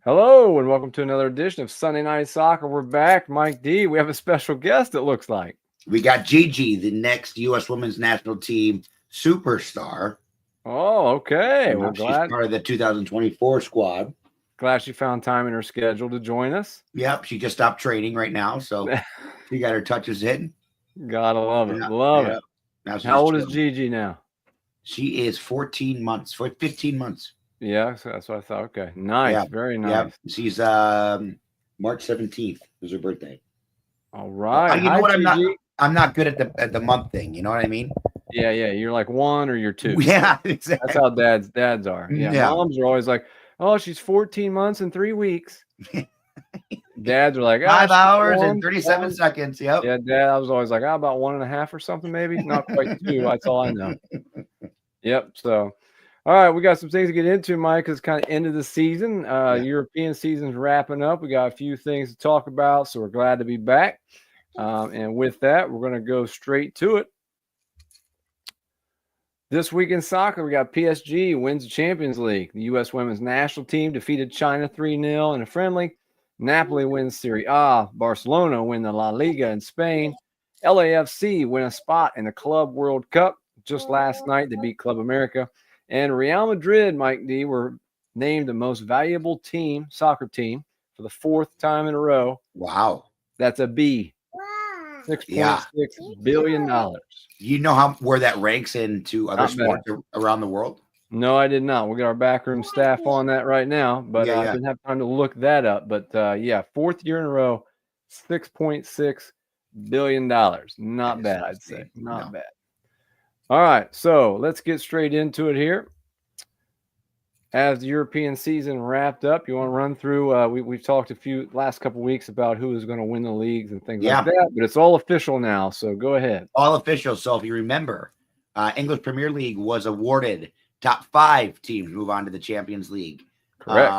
Hello and welcome to another edition of Sunday Night Soccer. We're back, Mike D. We have a special guest, it looks like. We got Gigi, the next U.S. Women's National Team superstar. Oh, okay. Well, she's part of the 2024 squad. Glad she found time in her schedule to join us. Yep, she just stopped training right now, so she got her touches in. Gotta love it. Love it. How old is Gigi now? She is 15 months. Yeah, so that's what I thought. Okay. Nice. Yeah. Very nice. Yep. She's March 17th is her birthday. All right. You know what? I'm not good at the month thing. You know what I mean? Yeah. You're like 1 or you're 2. Yeah, exactly. That's how dads are. Yeah. Moms are always like, oh, she's 14 months and 3 weeks. Dads are like 5 hours and 37 seconds. Yep. Yeah, Dad. I was always like, about 1.5 or something, maybe. Not quite 2. That's all I know. Yep. So, all right, we got some things to get into, Mike. It's kind of end of the season. European season's wrapping up. We got a few things to talk about, so we're glad to be back. And with that, we're going to go straight to it. This week in soccer, we got PSG wins the Champions League. The U.S. Women's National Team defeated China 3-0 in a friendly. Napoli wins Serie A. Barcelona win the La Liga in Spain. LAFC win a spot in the Club World Cup. Just last night, they beat Club America. And Real Madrid, Mike D, were named the most valuable soccer team for the 4th time in a row. Wow. That's a B. $6.6 billion. You know where that ranks into other sports around the world? No, I did not. We got our backroom staff on that right now, but I didn't have time to look that up. But 4th year in a row, $6.6 billion. Not bad, I'd say. Not bad. All right, so let's get straight into it here. As the European season wrapped up, you want to run through? We've talked last couple of weeks about who is going to win the leagues and things like that, but it's all official now. So go ahead. All official. So if you remember, English Premier League was awarded top 5 teams move on to the Champions League. Correct.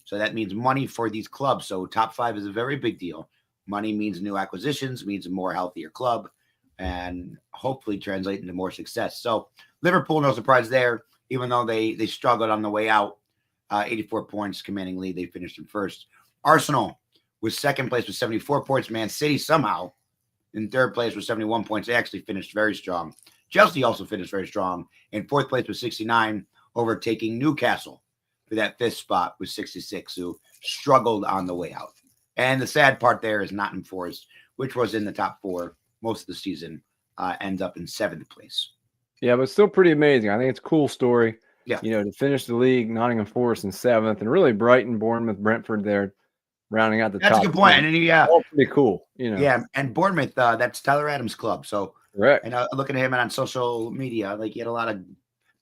So that means money for these clubs. So top 5 is a very big deal. Money means new acquisitions, means a more healthier club, and hopefully translate into more success. So Liverpool, no surprise there, even though they struggled on the way out. 84 points, commanding lead. They finished in first. Arsenal was second place with 74 points. Man City somehow in third place with 71 points. They actually finished very strong. Chelsea also finished very strong in fourth place with 69, overtaking Newcastle for that 5th spot with 66, who struggled on the way out. And the sad part there is Nottingham Forest, which was in the top 4 most of the season, ends up in 7th place. Yeah, but still pretty amazing. I think it's a cool story. Yeah. To finish the league, Nottingham Forest in 7th, and really Brighton, Bournemouth, Brentford there rounding out the top. That's a good point. 10. And all pretty cool. Yeah, and Bournemouth, that's Tyler Adams' club. So correct. And looking at him on social media, he had a lot of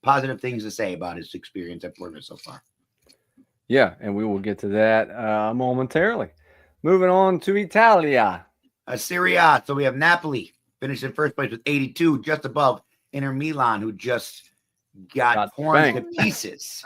positive things to say about his experience at Bournemouth so far. Yeah, and we will get to that momentarily. Moving on to Italia. Serie A. So we have Napoli finished in first place with 82, just above Inter Milan, who just got torn to pieces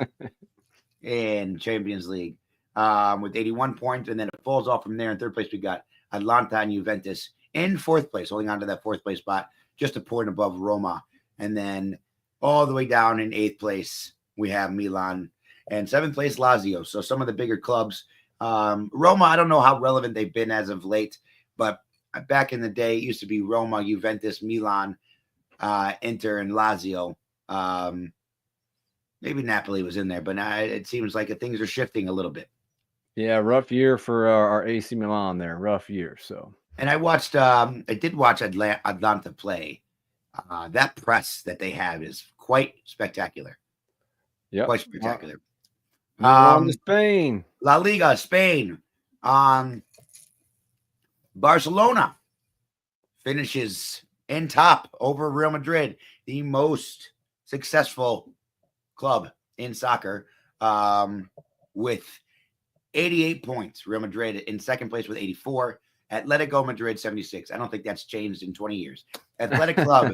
in Champions League with 81 points. And then it falls off from there. In third place, we got Atalanta and Juventus in 4th place, holding on to that 4th place spot, just a point above Roma. And then all the way down in 8th place, we have Milan. And 7th place, Lazio. So some of the bigger clubs. Roma, I don't know how relevant they've been as of late, but back in the day, it used to be Roma, Juventus, Milan, Inter, and Lazio. Maybe Napoli was in there, but now it seems like things are shifting a little bit. Yeah, rough year for our AC Milan there. Rough year, so. And I did watch Atlanta play. That press that they have is quite spectacular. Yeah, quite spectacular. On to Spain. La Liga, Spain. Barcelona finishes in top over Real Madrid, the most successful club in soccer, with 88 points. Real Madrid in second place with 84. Atletico Madrid, 76. I don't think that's changed in 20 years. Athletic Club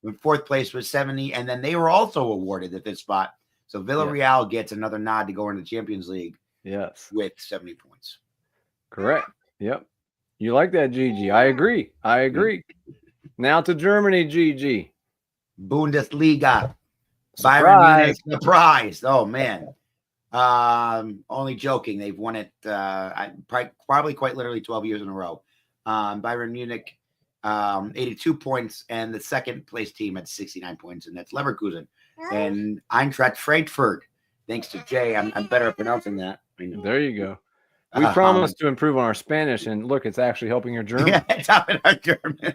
in 4th place with 70, and then they were also awarded the 5th spot. So Villarreal gets another nod to go into the Champions League. Yes, with 70 points. Correct. Yep. You like that, Gigi? I agree. Now to Germany, Gigi. Bundesliga. Bayern Munich surprised. Oh man, Only joking. They've won it probably quite literally 12 years in a row. Bayern Munich, 82 points, and the second place team at 69 points, and that's Leverkusen. And Eintracht Frankfurt, thanks to Jay, I'm better at pronouncing that. There you go. We promised to improve on our Spanish, and look, it's actually helping your German. Yeah, it's helping our German.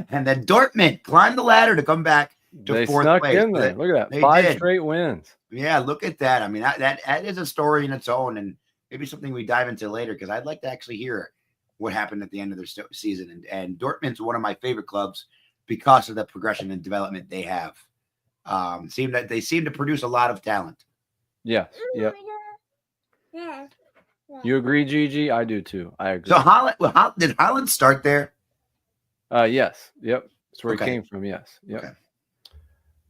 And then Dortmund climbed the ladder to come back to fourth place. In there. Look at that. 5 straight wins. Yeah, look at that. I mean, that is a story in its own, and maybe something we dive into later, because I'd like to actually hear what happened at the end of their season. And Dortmund's one of my favorite clubs because of the progression and development they have. They seem to produce a lot of talent. Yeah. Yep. You agree, Gigi? I do too. I agree. So did Holland start there? Yes. Yep. That's where he came from. Yes. Yep. Okay.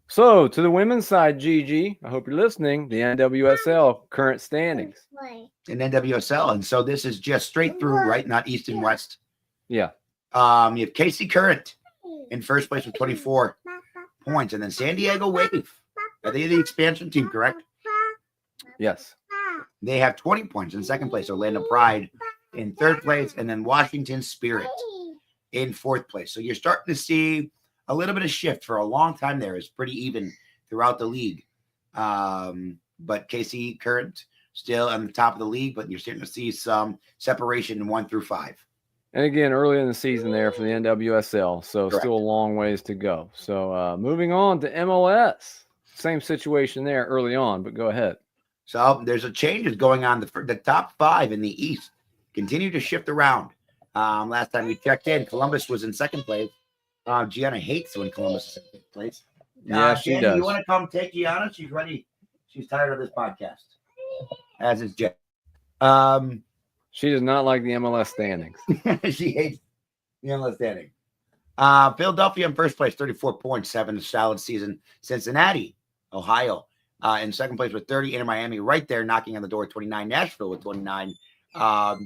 So to the women's side, Gigi, I hope you're listening. The NWSL current standings. In NWSL, and so this is just straight through, right? Not east and west. Yeah. You have KC Current in first place with 24 points, and then San Diego Wave. Are they the expansion team, correct? Yes. They have 20 points in second place. Orlando Pride in third place, and then Washington Spirit in fourth place. So you're starting to see a little bit of shift. For a long time there. It's pretty even throughout the league. But KC Current still on the top of the league, but you're starting to see some separation in 1 through 5. And again, early in the season there for the NWSL, so correct. Still a long ways to go. So moving on to MLS. Same situation there early on, but go ahead. So there's a changes going on. The top 5 in the East continue to shift around. Last time we checked in, Columbus was in second place. Gianna hates when Columbus is in fifth place. Yeah, she does. You want to come take Gianna? She's ready. She's tired of this podcast. As is Jay. She does not like the MLS standings. She hates the MLS standing. Philadelphia in first place, 34 points, having a solid season. Cincinnati, Ohio, in second place with 30. Inter Miami right there knocking on the door, 29. Nashville with 29.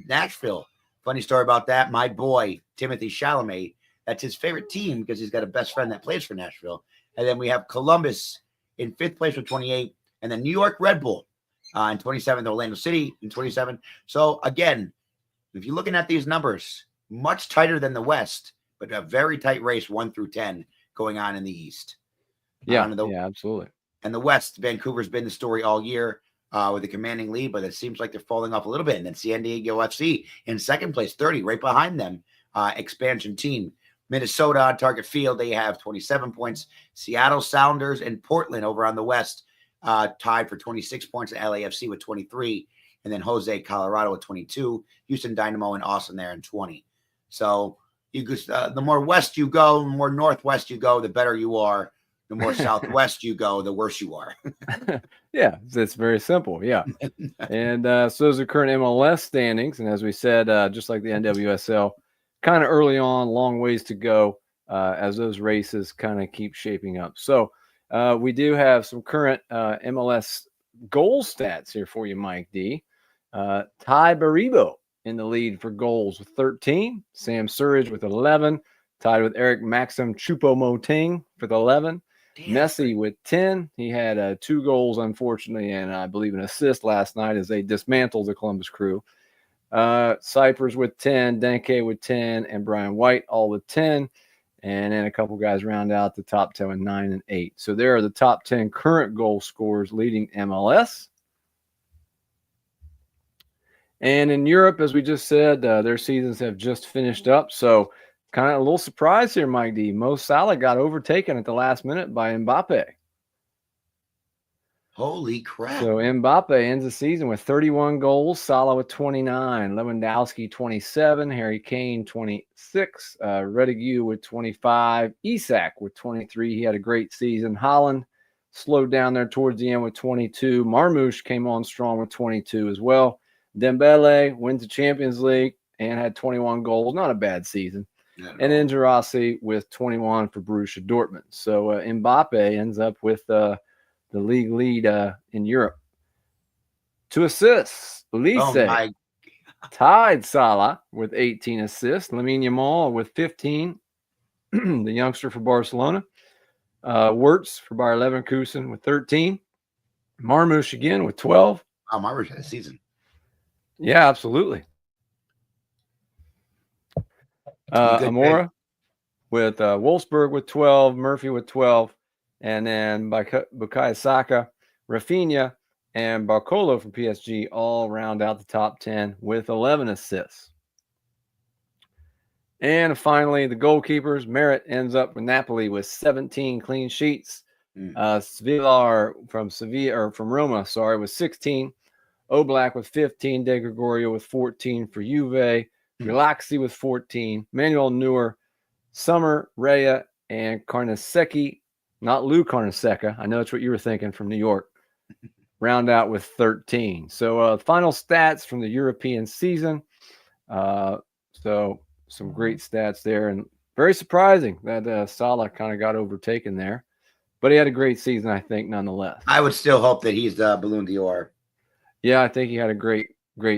Nashville, funny story about that. My boy, Timothy Chalamet, that's his favorite team because he's got a best friend that plays for Nashville. And then we have Columbus in fifth place with 28. And then New York Red Bull in 27. Orlando City in 27. So, again, if you're looking at these numbers, much tighter than the West, but a very tight race 1 through 10 going on in the East. Yeah, absolutely. And the West, Vancouver's been the story all year with a commanding lead, but it seems like they're falling off a little bit. And then San Diego FC in second place, 30, right behind them, expansion team. Minnesota on Target Field, they have 27 points. Seattle Sounders and Portland over on the West tied for 26 points. LAFC with 23. And then Jose Colorado with 22. Houston Dynamo and Austin there in 20. So the more west you go, the more northwest you go, the better you are. The more southwest you go, the worse you are. Yeah, it's very simple. Yeah. And so those are current MLS standings. And as we said, just like the NWSL, kind of early on, long ways to go as those races kind of keep shaping up. So we do have some current MLS goal stats here for you, Mike D. Ty Baribo in the lead for goals with 13. Sam Surridge with 11. Tied with Eric Maxim Choupo-Moting with 11. Messi with 10. He had 2 goals, unfortunately, and I believe an assist last night as they dismantled the Columbus Crew. Cypers with 10, Denke with 10, and Brian White all with 10. And then a couple guys round out the top 10 with 9 and 8. So there are the top 10 current goal scorers leading MLS. And in Europe, as we just said, their seasons have just finished up. So kind of a little surprise here, Mike D. Mo Salah got overtaken at the last minute by Mbappe. Holy crap. So Mbappe ends the season with 31 goals, Salah with 29, Lewandowski 27, Harry Kane 26, Redigue with 25, Isak with 23. He had a great season. Haaland slowed down there towards the end with 22. Marmoush came on strong with 22 as well. Dembele wins the Champions League and had 21 goals. Not a bad season. And then Girassi with 21 for Borussia Dortmund. So Mbappe ends up with the league lead in Europe. To assists, Olise tied Salah with 18 assists. Lamine Yamal with 15, the youngster for Barcelona. Wirtz for Bayer Leverkusen with 13. Marmouche again with 12. Oh, Marmouche had a season. Yeah, absolutely. Amora with Wolfsburg with 12, Murphy with 12, and then Bukayo Saka, Rafinha, and Barcolo from PSG all round out the top 10 with 11 assists. And finally, the goalkeepers. Merritt ends up with Napoli with 17 clean sheets. Svilar from Roma, with 16. Oblak with 15. De Gregorio with 14 for Juve. Relaxi with 14. Manuel Neuer, Summer, Rea, and Carnesecchi. Not Lou Carnesecca. I know that's what you were thinking, from New York. Round out with 13. So final stats from the European season. So some great stats there, and very surprising that Salah kind of got overtaken there, but he had a great season, I think, nonetheless. I would still hope that he's the Ballon d'Or. Yeah, I think he had a great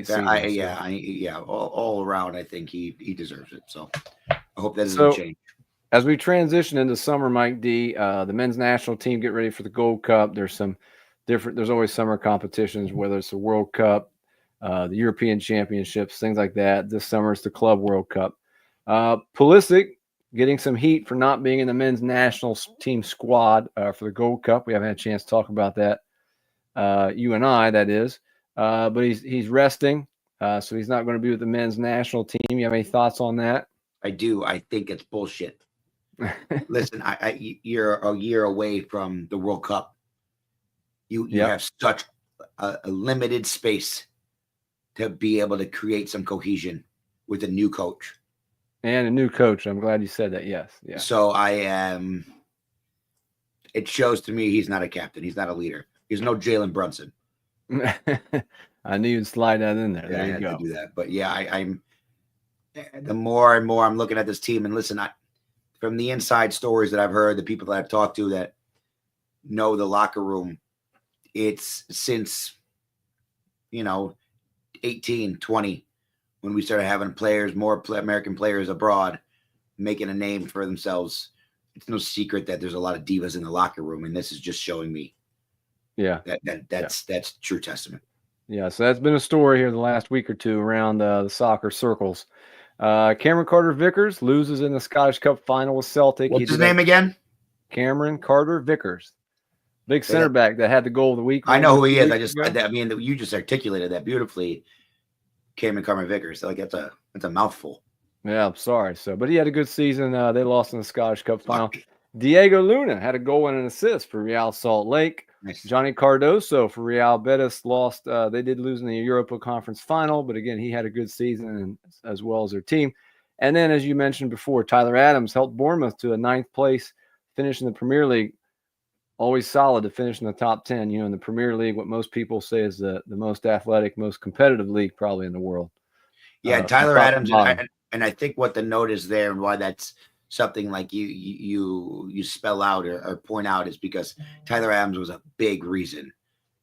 season. All around, I think he deserves it. So I hope that doesn't change. As we transition into summer, Mike D, the men's national team get ready for the Gold Cup. There's always summer competitions, whether it's the World Cup, the European Championships, things like that. This summer it's the Club World Cup. Pulisic getting some heat for not being in the men's national team squad for the Gold Cup. We haven't had a chance to talk about that. You and I, that is. But he's resting, so he's not going to be with the men's national team. You have any thoughts on that? I do. I think it's bullshit. Listen, you're a year away from the World Cup. You have such a limited space to be able to create some cohesion with a new coach. And a new coach. I'm glad you said that. Yes. Yeah. So it shows to me he's not a captain. He's not a leader. He's no Jalen Brunson. I knew you'd slide that in there. There you go. To do that. But yeah, I'm the more and more I'm looking at this team, and listen, from the inside stories that I've heard, the people that I've talked to that know the locker room, it's since 18, 20, when we started having more American players abroad making a name for themselves. It's no secret that there's a lot of divas in the locker room, and this is just showing me. Yeah, that's true testament. Yeah, so that's been a story here the last week or two around the soccer circles. Cameron Carter-Vickers loses in the Scottish Cup final with Celtic. What's his name again? Cameron Carter-Vickers. Big center back that had the goal of the week. I know who he is. You just articulated that beautifully. Cameron Carter-Vickers. Like that's a mouthful. Yeah, I'm sorry. But he had a good season. They lost in the Scottish Cup final. Diego Luna had a goal and an assist for Real Salt Lake. Nice. Johnny Cardoso for Real Betis lost. They did lose in the Europa Conference final, but again, he had a good season as well as their team. And then, as you mentioned before, Tyler Adams helped Bournemouth to a 9th place finish in the Premier League. Always solid to finish in the top 10. In the Premier League, what most people say is the most athletic, most competitive league probably in the world. Yeah, Tyler Adams, and I think what the note is there and why that's something like you spell out or point out is because Tyler Adams was a big reason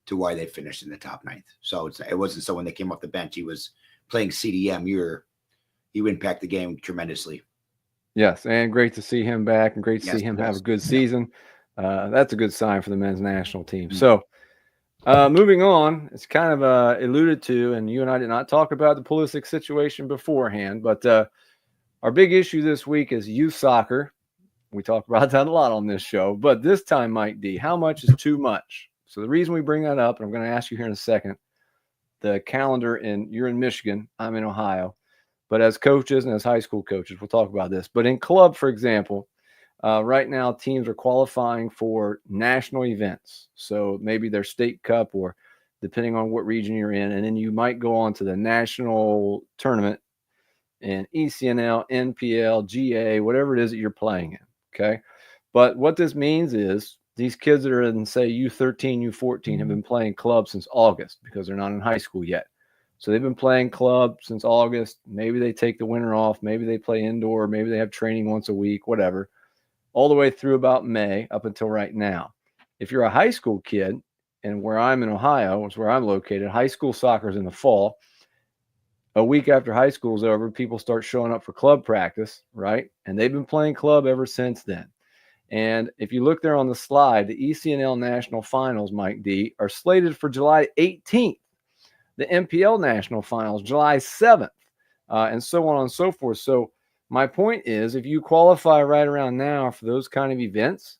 to why they finished in the top 9th. So it wasn't so when they came off the bench, he was playing CDM. You impact the game tremendously. Yes, and great to see him back, and great to see him have a good season. That's a good sign for the men's national team. Mm-hmm. So moving on, it's kind of alluded to, and you and I did not talk about the Pulisic situation beforehand, but our big issue this week is youth soccer. We talk about that a lot on this show, but this time, Mike D, how much is too much? So the reason we bring that up, and I'm going to ask you here in a second, the calendar you're in Michigan, I'm in Ohio, but as coaches and as high school coaches, we'll talk about this. But in club, for example, right now teams are qualifying for national events. So maybe their state cup or depending on what region you're in, and then you might go on to the national tournament in ECNL, NPL, GA, whatever it is that you're playing in, okay? But what this means is these kids that are in, say, U13, U14 have been playing club since August because they're not in high school yet. So they've been playing club since August. Maybe they take the winter off. Maybe they play indoor. Maybe they have training once a week, whatever, all the way through about May up until right now. If you're a high school kid, and where I'm in Ohio is where I'm located, high school soccer is in the fall. A week after high school is over, people start showing up for club practice, right? And they've been playing club ever since then. And if you look there on the slide, the ECNL National Finals, Mike D, are slated for July 18th. The MPL National Finals, July 7th, and so on and so forth. So my point is, if you qualify right around now for those kind of events,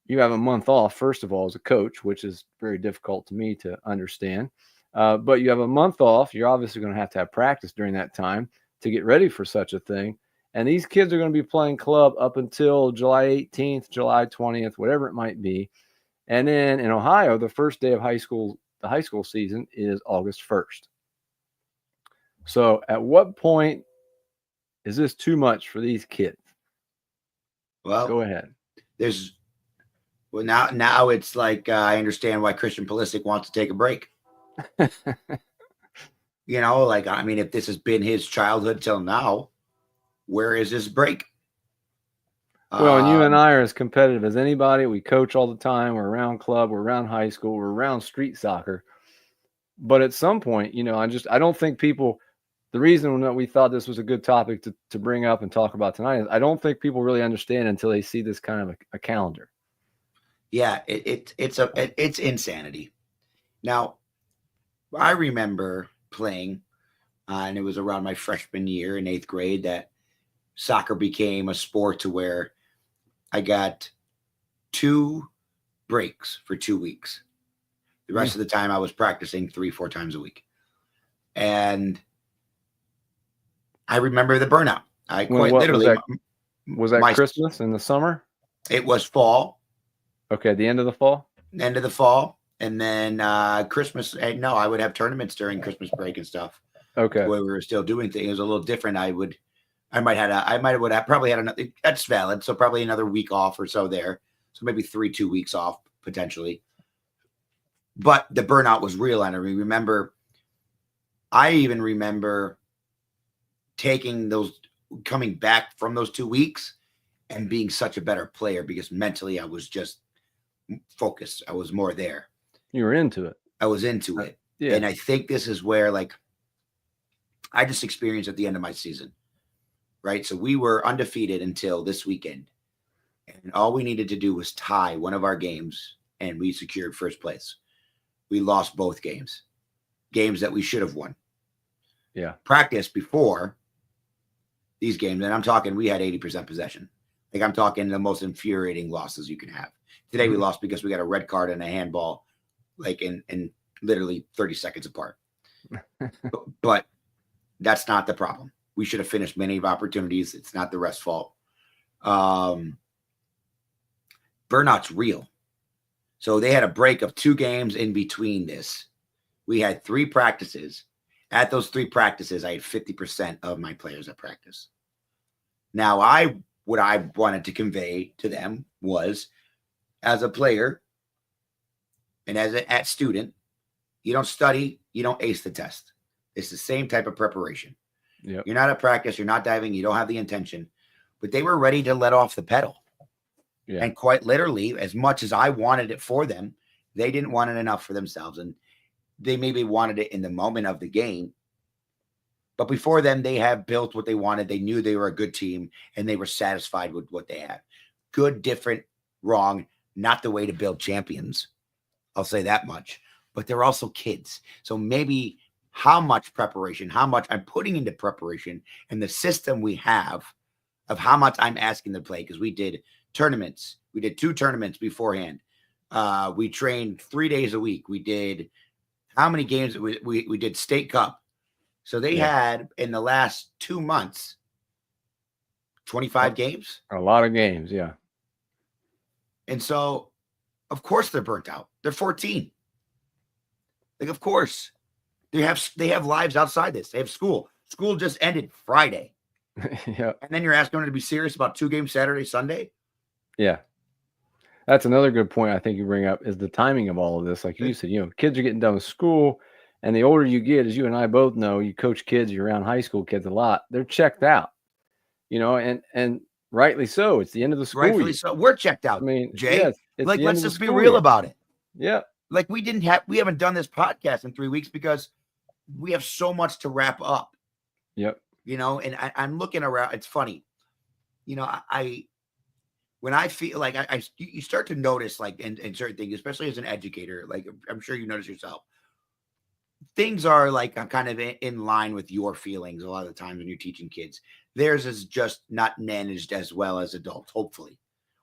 you have a month off, first of all, as a coach, which is very difficult to me to understand. But you have a month off. You're obviously going to have practice during that time to get ready for such a thing. And these kids are going to be playing club up until July 18th, July 20th, whatever it might be. And then in Ohio, the first day of the high school season is August 1st. So at what point is this too much for these kids? Well, go ahead. Now it's like I understand why Christian Pulisic wants to take a break. If this has been his childhood till now, where is this break? Well, and you and I are as competitive as anybody. We coach all the time. We're around club. We're around high school. We're around street soccer. But at some point, I don't think people. The reason that we thought this was a good topic to bring up and talk about tonight is I don't think people really understand until they see this kind of a calendar. Yeah, it's insanity. Now, I remember playing, and it was around my freshman year in 8th grade that soccer became a sport to where I got 2 breaks for 2 weeks. The rest of the time I was practicing 3-4 times a week. And I remember the burnout. Was that Christmas in the summer? It was fall. Okay, the end of the fall? End of the fall. And then Christmas. No, I would have tournaments during Christmas break and stuff. Okay. Where we were still doing things. It was a little different. I might have probably had another. That's valid. So probably another week off or so there. So maybe 2 weeks off potentially. But the burnout was real. And I even remember coming back from those 2 weeks and being such a better player because mentally I was just focused. I was more there. You were into it. I was into it. Yeah. And I think this is where I just experienced at the end of my season, right? So we were undefeated until this weekend. And all we needed to do was tie one of our games and we secured first place. We lost both games that we should have won. Yeah. Practice before these games, and I'm talking, we had 80% possession. I'm talking the most infuriating losses you can have. Today we lost because we got a red card and a handball, in literally 30 seconds apart. But that's not the problem. We should have finished many of opportunities. It's not the ref's fault. Burnout's real. So they had a break of 2 games in between this. We had 3 practices. At those 3 practices, I had 50% of my players at practice. Now, what I wanted to convey to them was, as a player and as a student, you don't study, you don't ace the test. It's the same type of preparation. Yep. You're not at practice, you're not diving, you don't have the intention. But they were ready to let off the pedal. Yeah. And quite literally, as much as I wanted it for them, they didn't want it enough for themselves. And they maybe wanted it in the moment of the game. But before then, they have built what they wanted. They knew they were a good team, and they were satisfied with what they had. Good, different, wrong, not the way to build champions. I'll say that much. But they're also kids. So maybe how much preparation, how much I'm putting into preparation, and the system we have of how much I'm asking to play, because we did tournaments. We did 2 tournaments beforehand. We trained 3 days a week. We did how many games? We did State Cup. So they had, in the last 2 months, 25 games. A lot of games, yeah. And so, of course, they're burnt out. They're 14. Of course. They have lives outside this. They have school. School just ended Friday. Yeah. And then you're asking them to be serious about 2 games Saturday, Sunday? Yeah. That's another good point I think you bring up is the timing of all of this. Like you said, kids are getting done with school, and the older you get, as you and I both know, you coach kids, you're around high school kids a lot. They're checked out, and rightly so. It's the end of the school year. Rightfully so. We're checked out, Jay. Yes, let's just be real about it. Yeah. We haven't done this podcast in 3 weeks because we have so much to wrap up. Yep. And I'm looking around. It's funny. when I feel like you start to notice like in certain things, especially as an educator, like I'm sure you notice yourself, things are like kind of in line with your feelings a lot of the times when you're teaching kids. Theirs is just not managed as well as adults. Hopefully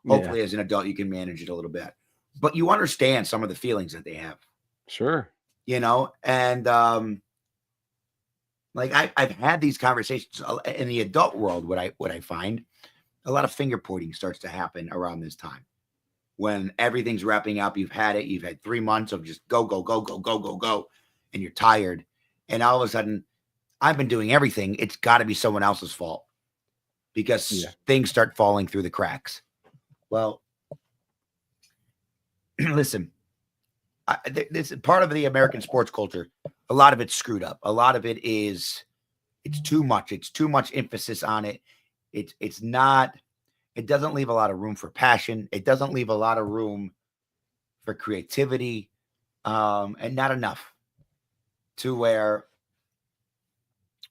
as an adult, you can manage it a little bit, but you understand some of the feelings that they have. Sure. And like I've had these conversations in the adult world. What I find, a lot of finger pointing starts to happen around this time when everything's wrapping up. You've had 3 months of just go, go, go, go, go, go, go, and you're tired. And all of a sudden, I've been doing everything. It's got to be someone else's fault because things start falling through the cracks. Well, listen, this is part of the American sports culture. A lot of it's screwed up. A lot of it it's too much. It's too much emphasis on it. It doesn't leave a lot of room for passion. It doesn't leave a lot of room for creativity, and not enough to where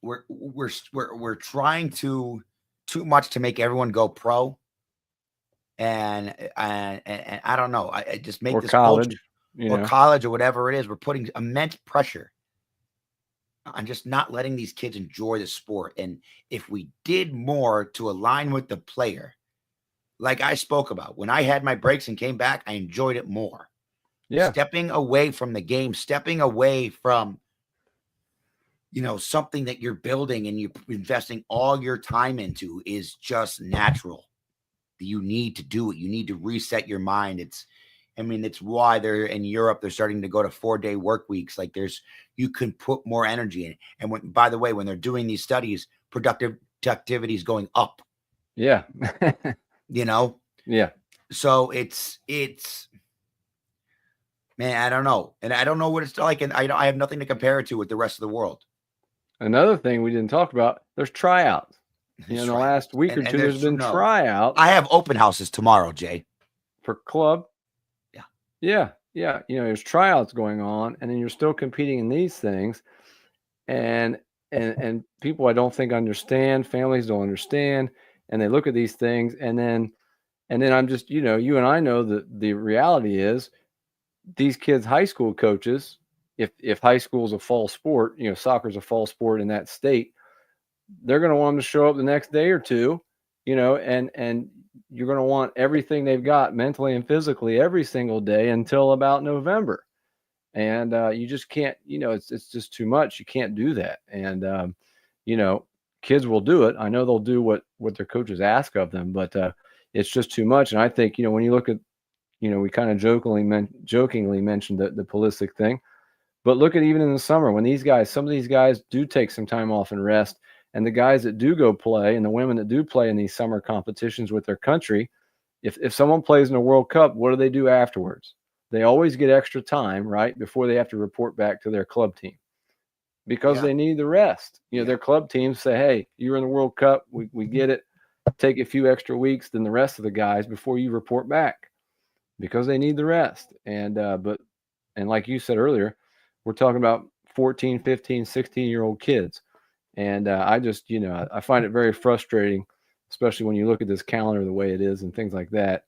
we're trying too much to make everyone go pro. And I don't know. I just make or this college, culture, or college or whatever it is. We're putting immense pressure on just not letting these kids enjoy the sport. And if we did more to align with the player, like I spoke about, when I had my breaks and came back, I enjoyed it more. Yeah. Stepping away from the game, stepping away from, something that you're building and you're investing all your time into is just natural. You need to do it. You need to reset your mind. It's why they're in Europe. They're starting to go to 4-day work weeks. Like you can put more energy in it. And by the way, when they're doing these studies, productivity is going up. Yeah. Yeah. So it's, man, I don't know. And I don't know what it's like. And I have nothing to compare it to with the rest of the world. Another thing we didn't talk about, there's tryouts. In the last week or two, there's been tryouts. I have open houses tomorrow, Jay. For club. Yeah. Yeah. There's tryouts going on, and then you're still competing in these things. And people I don't think understand, families don't understand, and they look at these things, and then I'm just, you and I know that the reality is these kids, high school coaches, if high school is a fall sport, soccer is a fall sport in that state, they're going to want them to show up the next day or two, and you're going to want everything they've got mentally and physically every single day until about November. And you just can't, it's just too much. You can't do that. And, kids will do it. I know they'll do what their coaches ask of them, but it's just too much. And I think, when you look at, we kind of jokingly mentioned the Pulisic thing, but look at even in the summer when some of these guys do take some time off and rest. And the guys that do go play and the women that do play in these summer competitions with their country, if someone plays in a World Cup, what do they do afterwards? They always get extra time, right, before they have to report back to their club team because they need the rest. Their club teams say, hey, you're in the World Cup. We get it. Take a few extra weeks than the rest of the guys before you report back because they need the rest. And like you said earlier, we're talking about 14, 15, 16-year-old kids. And I just, I find it very frustrating, especially when you look at this calendar the way it is and things like that.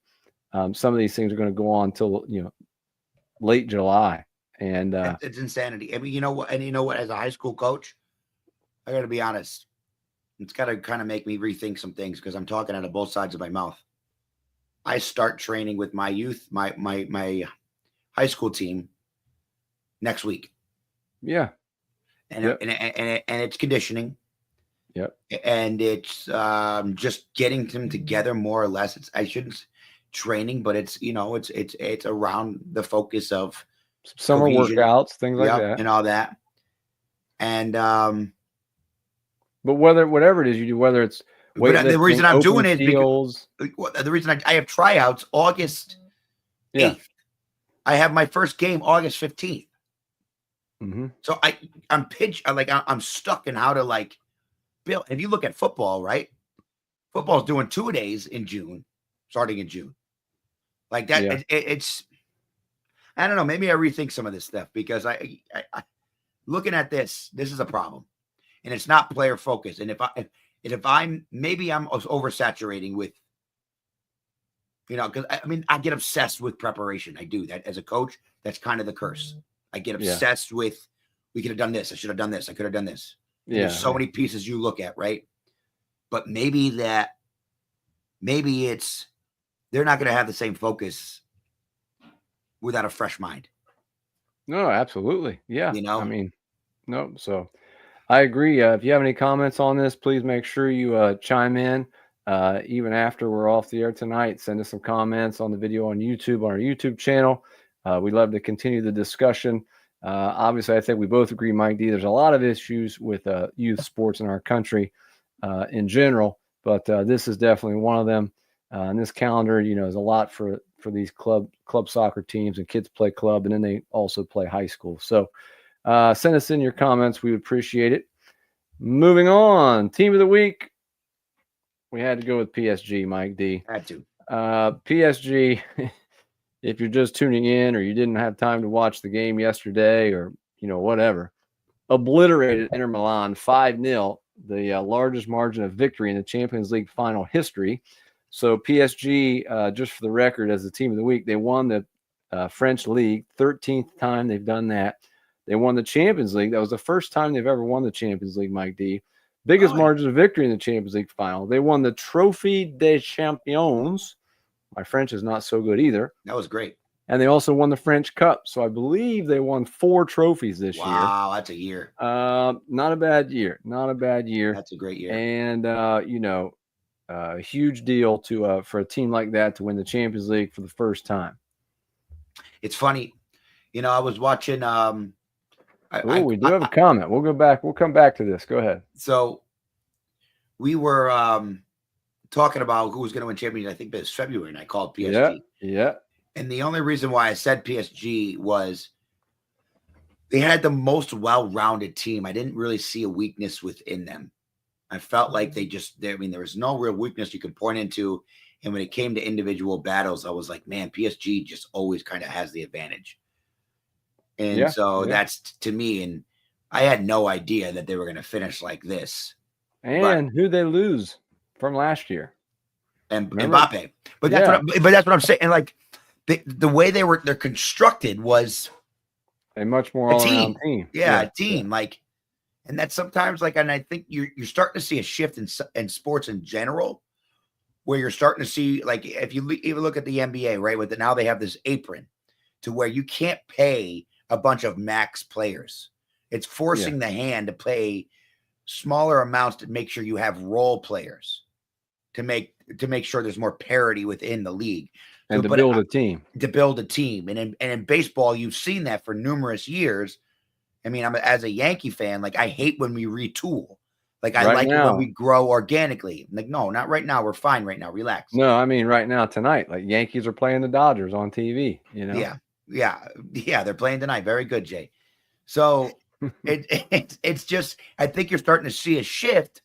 Some of these things are going to go on until, late July. And it's insanity. I mean, you know what? As a high school coach, I got to be honest. It's got to kind of make me rethink some things because I'm talking out of both sides of my mouth. I start training with my youth, my high school team next week. Yeah. And it's conditioning. Yep. And it's just getting them together more or less. I shouldn't training, but it's it's around the focus of summer workouts, things like that, and all that. And but whatever it is you do, whether it's the reason I'm doing it is because the reason I have tryouts August 8th. I have my first game August 15th. Mm-hmm. So I'm stuck in how to build. If you look at football, right? Football's doing 2-a-days in June, starting in June. Like that, it's. I don't know. Maybe I rethink some of this stuff because I looking at this is a problem, and it's not player focused. And if I'm oversaturating with You know, because I mean, I get obsessed with preparation. I do that as a coach. That's kind of the curse. I get obsessed with, we could have done this. I should have done this. I could have done this. And there's so many pieces you look at, right? But maybe it's, they're not going to have the same focus without a fresh mind. No, absolutely. Yeah. You know, I mean, no. So I agree. If you have any comments on this, please make sure you chime in. Even after we're off the air tonight, send us some comments on the video on YouTube, on our YouTube channel. We'd love to continue the discussion. Obviously, I think we both agree, Mike D, there's a lot of issues with youth sports in our country in general, but this is definitely one of them. And this calendar, you know, is a lot for these club soccer teams, and kids play club, and then they also play high school. So send us in your comments. We would appreciate it. Moving on, team of the week. We had to go with PSG, Mike D. Had to. PSG, if you're just tuning in or you didn't have time to watch the game yesterday or, you know, whatever, obliterated Inter Milan 5-0, the largest margin of victory in the Champions League final history. So PSG, just for the record, as the team of the week, they won the French league, 13th time they've done that. They won the Champions League. That was the first time they've ever won the Champions League, Mike D. Biggest margin of victory in the Champions League final. They won the Trophée des Champions. My French is not so good either. That was great. And they also won the French Cup. So I believe they won 4 trophies this year. Wow, that's a year. Not a bad year. Not a bad year. That's a great year. And, you know, a huge deal to for a team like that to win the Champions League for the first time. It's funny. You know, I was watching we do have a comment. We'll go back. We'll come back to this. Go ahead. So we were talking about who was going to win champions. I think it was February, and I called PSG. Yeah. And the only reason why I said PSG was they had the most well-rounded team. I didn't really see a weakness within them. I felt like there was no real weakness you could point into. And when it came to individual battles, I was like, man, PSG just always kind of has the advantage. And that's to me, and I had no idea that they were going to finish like this. And who they lose from last year. And Mbappe. But that's what I'm saying. And like the way they're constructed was a much more all-around team. Yeah, a team. Like, and that's sometimes like, and I think you're starting to see a shift in sports in general, where you're starting to see, like, if you even look at the NBA, right? Now they have this apron to where you can't pay a bunch of max players. It's forcing the hand to play smaller amounts to make sure you have role players to make sure there's more parity within the league. And to build a team. To build a team. And in baseball, you've seen that for numerous years. I mean, as a Yankee fan, like, I hate when we retool. Like, I like it when we grow organically. Like, no, not right now. We're fine right now. Relax. No, I mean, right now, tonight, like, Yankees are playing the Dodgers on TV, you know? Yeah. They're playing tonight. Very good, Jay. So it's just, I think you're starting to see a shift.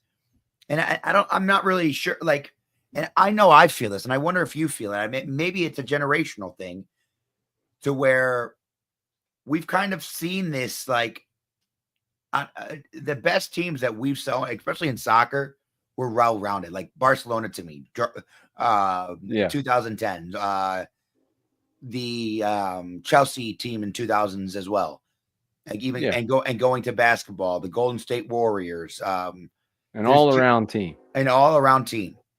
And I'm not really sure. Like, and I know I feel this, and I wonder if you feel it. I mean, maybe it's a generational thing to where we've kind of seen this, like, the best teams that we've seen, especially in soccer, were well-rounded. Like Barcelona to me, 2010, the Chelsea team in 2000s as well. Like even going to basketball, the Golden State Warriors, an all-around team.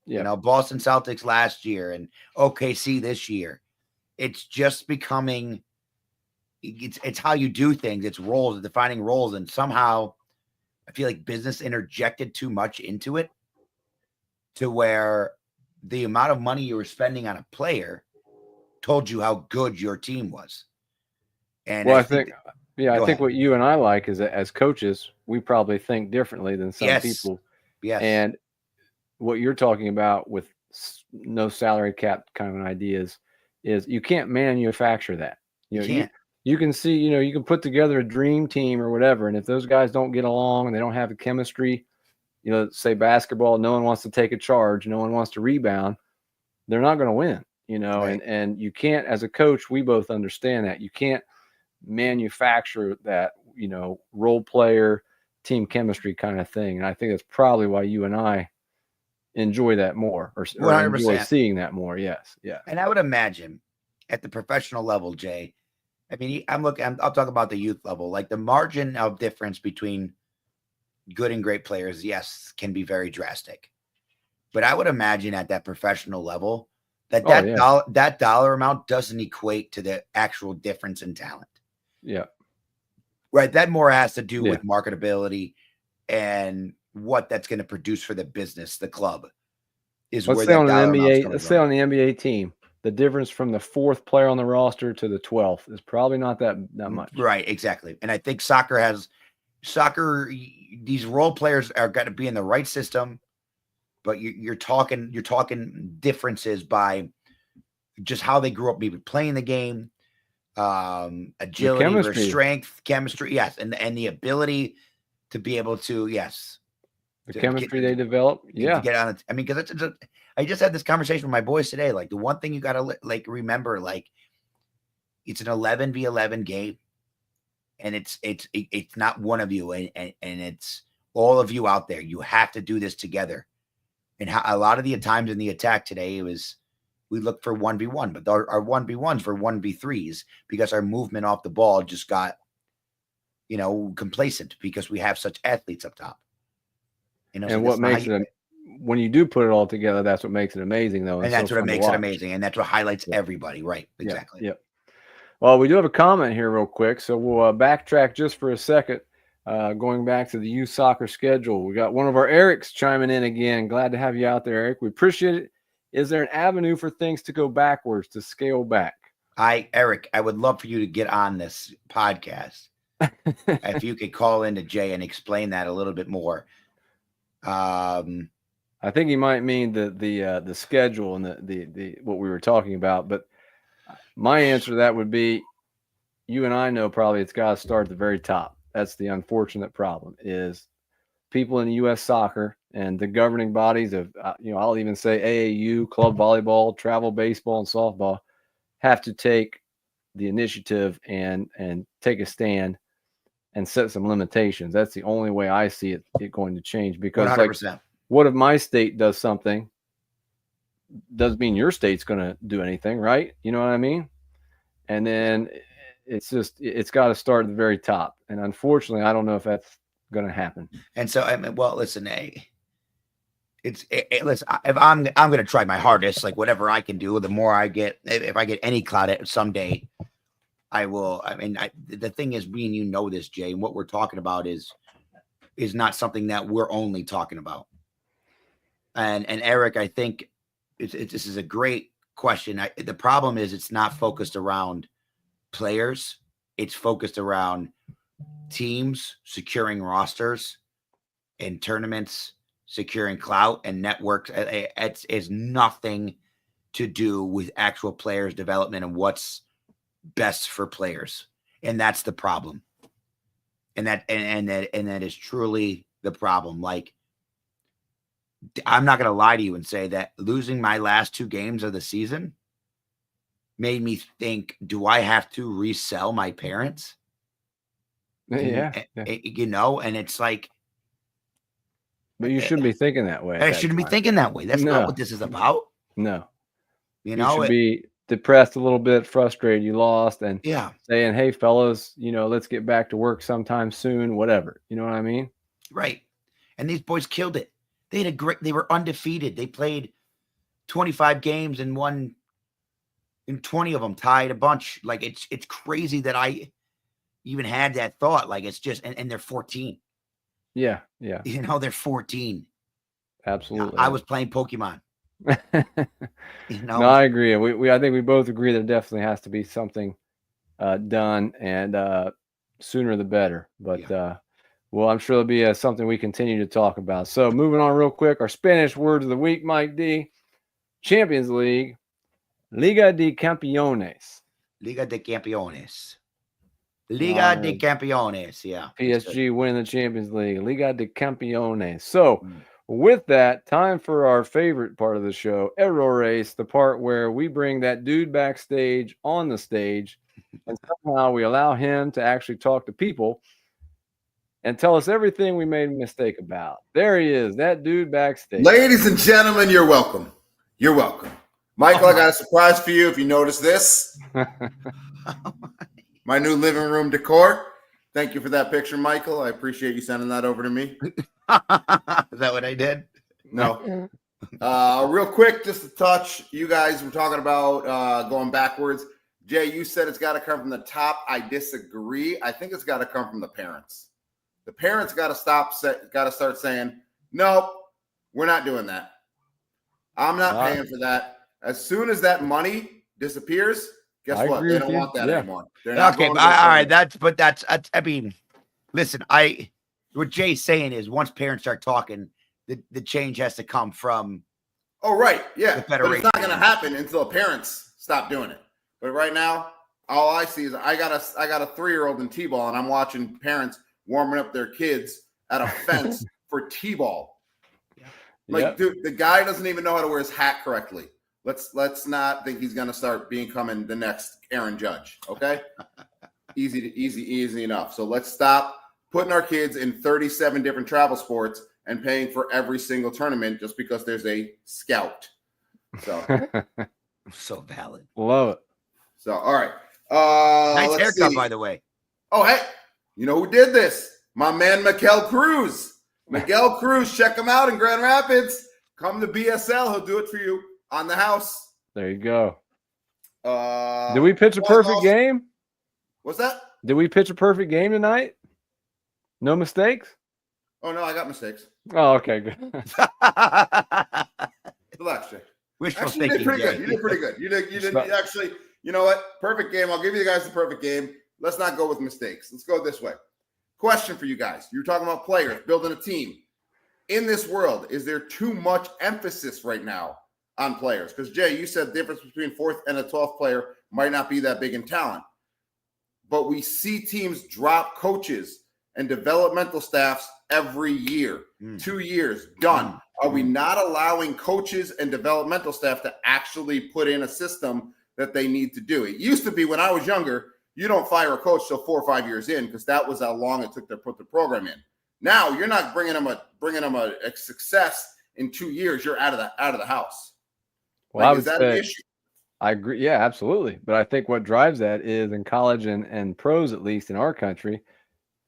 Yeah. You know, Boston Celtics last year and OKC this year. It's just becoming. It's how you do things. It's roles, defining roles. And somehow I feel like business interjected too much into it to where the amount of money you were spending on a player told you how good your team was. And I think what you and I like is that as coaches, we probably think differently than some people. Yes. And what you're talking about with no salary cap kind of ideas is you can't manufacture that. You can't. You can see, you can put together a dream team or whatever. And if those guys don't get along and they don't have the chemistry, say basketball, no one wants to take a charge, no one wants to rebound, they're not going to win, right. And you can't, as a coach, we both understand that you can't manufacture that, role player, team chemistry kind of thing. And I think that's probably why you and I enjoy that more or enjoy 100%. seeing that more. Yes. Yeah. And I would imagine at the professional level, Jay, I mean, I'll talk about the youth level. Like the margin of difference between good and great players, yes, can be very drastic. But I would imagine at that professional level that dollar amount doesn't equate to the actual difference in talent. Yeah. Right. That more has to do with marketability and what that's going to produce for the business, the club. Let's say on an NBA team, the difference from the 4th player on the roster to the 12th is probably not that much. Right, exactly. And I think soccer, these role players are going to be in the right system, but you're talking differences by just how they grew up, maybe playing the game, agility, or strength, chemistry, yes, and the ability to be able to, yes. The chemistry they develop, to get on it. I mean, because I just had this conversation with my boys today. Like the one thing you got to remember, like it's an 11v11 game, and it's not one of you, and it's all of you out there. You have to do this together. And a lot of the times in the attack today, it was we looked for 1v1, but our 1v1s for 1v3s because our movement off the ball just got complacent because we have such athletes up top. And so what makes it when you do put it all together, that's what makes it amazing, though. And that's what makes it amazing. And that's what highlights everybody. Right. Exactly. Yep. Well, we do have a comment here real quick. So we'll backtrack just for a second. Going back to the youth soccer schedule. We got one of our Erics chiming in again. Glad to have you out there, Eric. We appreciate it. Is there an avenue for things to go backwards, to scale back? Eric, I would love for you to get on this podcast. If you could call into Jay and explain that a little bit more. I think he might mean the schedule and the what we were talking about, but my answer to that would be, you and I know probably it's got to start at the very top. That's the unfortunate problem is people in U.S. soccer and the governing bodies of I'll even say AAU, club volleyball, travel baseball, and softball have to take the initiative and take a stand and set some limitations. That's the only way I see it going to change, because 100%. Like, what if my state does something? Doesn't mean your state's going to do anything, right? You know what I mean? And then it's got to start at the very top. And unfortunately, I don't know if that's going to happen. And so, listen, listen, if I'm going to try my hardest, like whatever I can do, the more I get, if I get any clout at someday, I will. I mean, the thing is, me and you know this, Jay, and what we're talking about is not something that we're only talking about. And Eric, I think this is a great question. The problem is it's not focused around players. It's focused around teams securing rosters and tournaments, securing clout and networks. It's nothing to do with actual players' development and what's best for players. And that's the problem. And that is truly the problem. Like, I'm not going to lie to you and say that losing my last 2 games of the season made me think, do I have to resell my parents? Yeah. And it's like, but you shouldn't be thinking that way. I shouldn't be thinking that way. That's not what this is about. No. You should be depressed a little bit, frustrated you lost, and saying, hey, fellas, let's get back to work sometime soon, whatever. You know what I mean? Right. And these boys killed it. They were undefeated. They played 25 games and won, and 20 of them tied a bunch. Like it's crazy that I even had that thought. Like it's just, and they're 14. Yeah. Yeah. They're 14. Absolutely. I was playing Pokemon. No, I agree. I think we both agree there definitely has to be something done, and sooner the better. But well, I'm sure there'll be something we continue to talk about. So moving on real quick, our Spanish words of the week, Mike D. Champions League, Liga de Campeones. Liga de Campeones. Liga de Campeones, yeah. PSG win the Champions League, Liga de Campeones. So with that, time for our favorite part of the show, Errores, the part where we bring that dude backstage on the stage, and somehow we allow him to actually talk to people and tell us everything we made a mistake about. There he is, that dude backstage. Ladies and gentlemen, you're welcome. You're welcome. Michael, I got a surprise for you if you notice this. My new living room decor. Thank you for that picture, Michael. I appreciate you sending that over to me. Is that what I did? No. Real quick, just to touch, you guys were talking about going backwards. Jay, you said it's got to come from the top. I disagree. I think it's got to come from the parents. The parents got to start saying, nope, we're not doing that. I'm not paying for that. As soon as that money disappears, guess what? They don't want that anymore. Okay, all right. I mean, listen, what Jay's saying is once parents start talking, the change has to come from. Oh, right. Yeah. The federation. But it's not going to happen until parents stop doing it. But right now, all I see is I got a 3-year-old in T-ball, and I'm watching parents warming up their kids at a fence for T-ball. Like, dude, the guy doesn't even know how to wear his hat correctly. Let's not think he's going to start becoming the next Aaron Judge. Okay, easy enough. So let's stop putting our kids in 37 different travel sports and paying for every single tournament just because there's a scout. So valid. Love it. So all right. Nice haircut, by the way. Oh, hey, you know who did this? My man Miguel Cruz. Miguel Cruz, check him out in Grand Rapids. Come to BSL. He'll do it for you on the house. There you go. Did we pitch a perfect game? What's that? Did we pitch a perfect game tonight? No mistakes? Oh, no, I got mistakes. Oh, okay, good. Relax, Jay. Actually, you did pretty good. You did pretty good. You did actually, you know what? Perfect game. I'll give you guys the perfect game. Let's not go with mistakes. Let's go this way. Question for you guys. You're talking about players, building a team. In this world, is there too much emphasis right now on players? Because, Jay, you said the difference between 4th and a 12th player might not be that big in talent. But we see teams drop coaches and developmental staffs every year. 2 years, done. Are we not allowing coaches and developmental staff to actually put in a system that they need to do? It used to be when I was younger, you don't fire a coach till 4 or 5 years in because that was how long it took to put the program in. Now you're not bringing them a success in 2 years. You're out of the house. Well, is that an issue? I agree. Yeah, absolutely. But I think what drives that is in college and pros, at least in our country,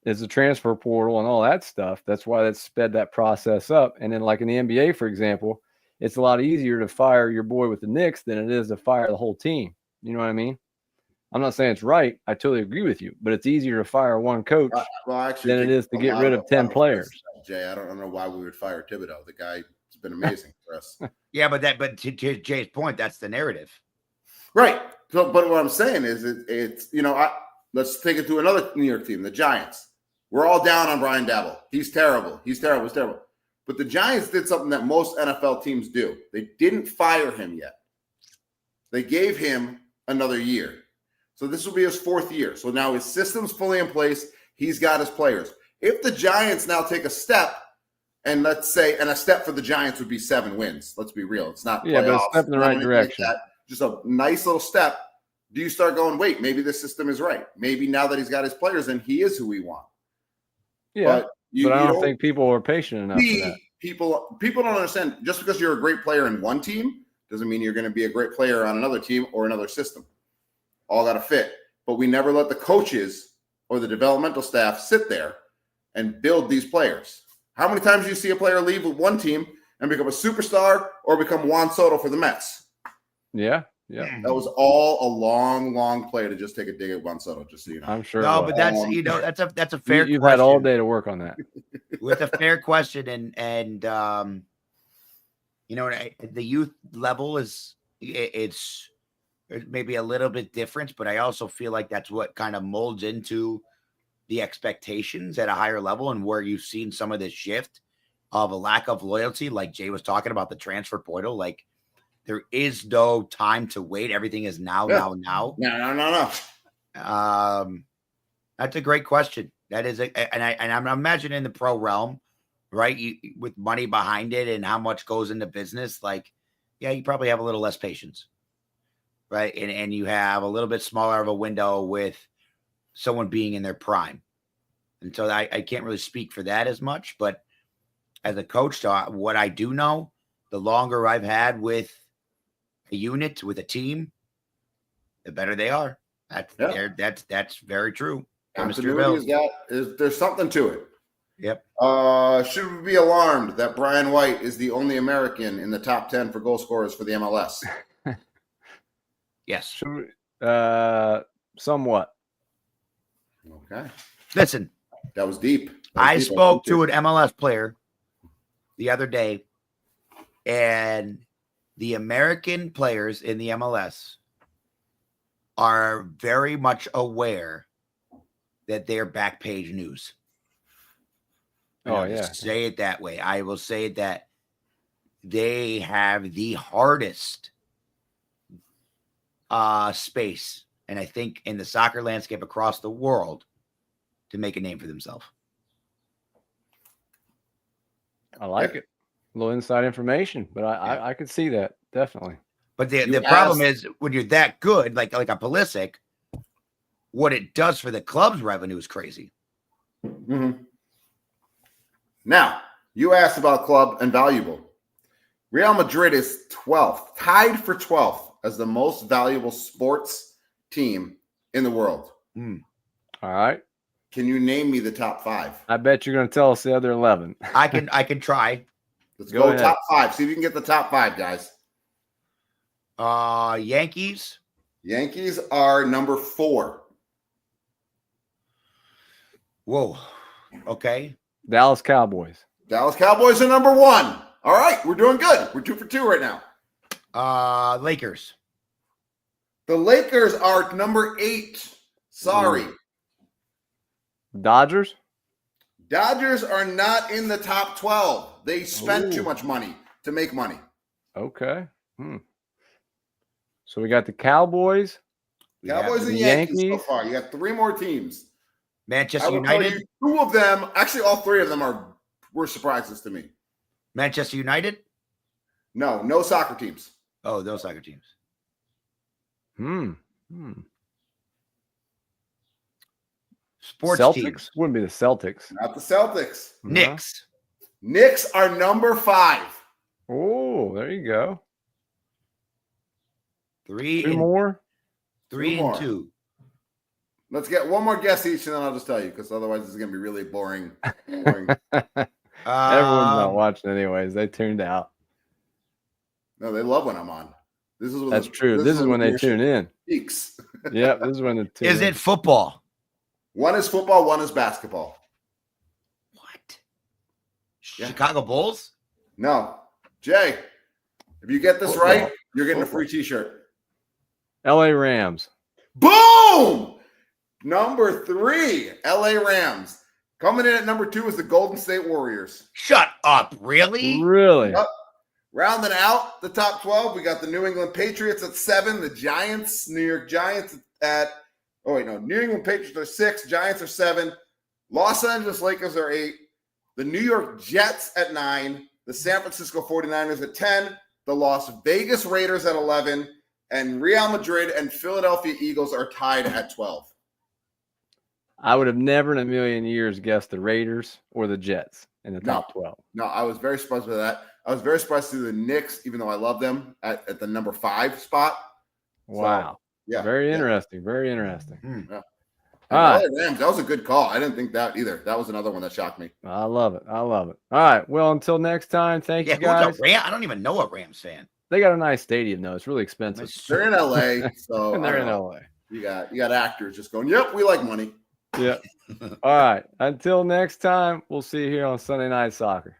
is the transfer portal and all that stuff. That's why that's sped that process up. And then like in the NBA, for example, it's a lot easier to fire your boy with the Knicks than it is to fire the whole team. You know what I mean? I'm not saying it's right. I totally agree with you, but it's easier to fire one coach than it is to get rid of 10 players. Jay, I don't know why we would fire Thibodeau. The guy's been amazing for us. Yeah, but to Jay's point, that's the narrative. Right. So, but what I'm saying is it's let's take it to another New York team, the Giants. We're all down on Brian Daboll. He's terrible. He's terrible. But the Giants did something that most NFL teams do. They didn't fire him yet. They gave him another year. So this will be his 4th year. So now his system's fully in place. He's got his players. If the Giants now take a step, and let's say, and a step for the Giants would be 7 wins. Let's be real. It's not but a step in the right direction. Like just a nice little step. Do you start going, wait, maybe the system is right. Maybe now that he's got his players in, he is who we want. Yeah, but I don't think people are patient enough for that. People don't understand. Just because you're a great player in one team doesn't mean you're going to be a great player on another team or another system. All got to fit. But we never let the coaches or the developmental staff sit there and build these players. How many times do you see a player leave with one team and become a superstar or become Juan Soto for the Mets? Yeah. That was all a long play to just take a dig at Juan Soto, just so you know. I'm sure. No, but that's a fair You've question. had all day to work on that. With a fair question, and the youth level it's maybe a little bit different, but I also feel like that's what kind of molds into the expectations at a higher level, and where you've seen some of this shift of a lack of loyalty, like Jay was talking about the transfer portal. Like, there is no time to wait. Everything is now. No. That's a great question. That is, and I'm imagining the pro realm, right? With money behind it and how much goes into business. Like, yeah, you probably have a little less patience, right? And you have a little bit smaller of a window with someone being in their prime. And so I can't really speak for that as much. But as a coach, what I do know, the longer I've had with a unit, with a team, the better they are. That's very true. There's something to it. Yep. Should we be alarmed that Brian White is the only American in the top 10 for goal scorers for the MLS? Yes. Somewhat. Okay. Listen, that was deep. I spoke to an MLS player the other day, and the American players in the MLS are very much aware that they're back page news. Say it that way. I will say that they have the hardest space, and I think in the soccer landscape across the world, to make a name for themselves. I like it. A little inside information, but I could see that definitely. But the problem is when you're that good, like a Pulisic, what it does for the club's revenue is crazy. Mm-hmm. Now, you asked about club and valuable. Real Madrid is 12th, tied for 12th as the most valuable sports team in the world. All right. Can you name me the top 5? I bet you're going to tell us the other 11. I can try. Let's go top 5. See if you can get the top 5, guys. Yankees. Yankees are number 4. Whoa. Okay. Dallas Cowboys. Dallas Cowboys are number 1. All right, we're doing good. We're 2 for 2 right now. Lakers. The Lakers are number 8. Sorry. Dodgers. Dodgers are not in the top 12. They spent too much money to make money. Okay. So we got the Cowboys. Cowboys and Yankees so far. You got 3 more teams. Manchester United. 2 of them, actually all 3 of them were surprises to me. Manchester United? No soccer teams. Oh, those soccer teams. Sports Celtics? teams. Wouldn't be the Celtics. Not the Celtics. Knicks. Knicks are number 5. Oh, there you go. 3 2 more? 3 and 2. Let's get one more guess each, and then I'll just tell you, because otherwise this is going to be really boring. Everyone's not watching anyways. They tuned out. No, they love when I'm on. That's true. This is when they tune in. Peaks. Yep, this is when they tune in. Is it football? 1 is football, 1 is basketball. What? Yeah. Chicago Bulls? No. Jay, if you get this right, you're getting a free t-shirt. LA Rams. Boom! Number 3, LA Rams. Coming in at number 2 is the Golden State Warriors. Shut up. Really? Really? Yep. Rounding out the top 12, we got the New England Patriots at 7, the Giants, New York Giants at New England Patriots are 6, Giants are 7, Los Angeles Lakers are 8, the New York Jets at 9, the San Francisco 49ers at 10, the Las Vegas Raiders at 11, and Real Madrid and Philadelphia Eagles are tied at 12. I would have never in a million years guessed the Raiders or the Jets in the top 12. No, I was very surprised by that. I was very surprised to see the Knicks, even though I love them, at the number 5 spot. Wow. So, very interesting. Very interesting. Yeah. All right. Rams, that was a good call. I didn't think that either. That was another one that shocked me. I love it. All right. Well, until next time, thank you guys. I don't even know a Rams fan. They got a nice stadium, though. It's really expensive. They're in LA. So and they're in LA. You got actors just going, yep, we like money. Yeah. All right. Until next time, we'll see you here on Sunday Night Soccer.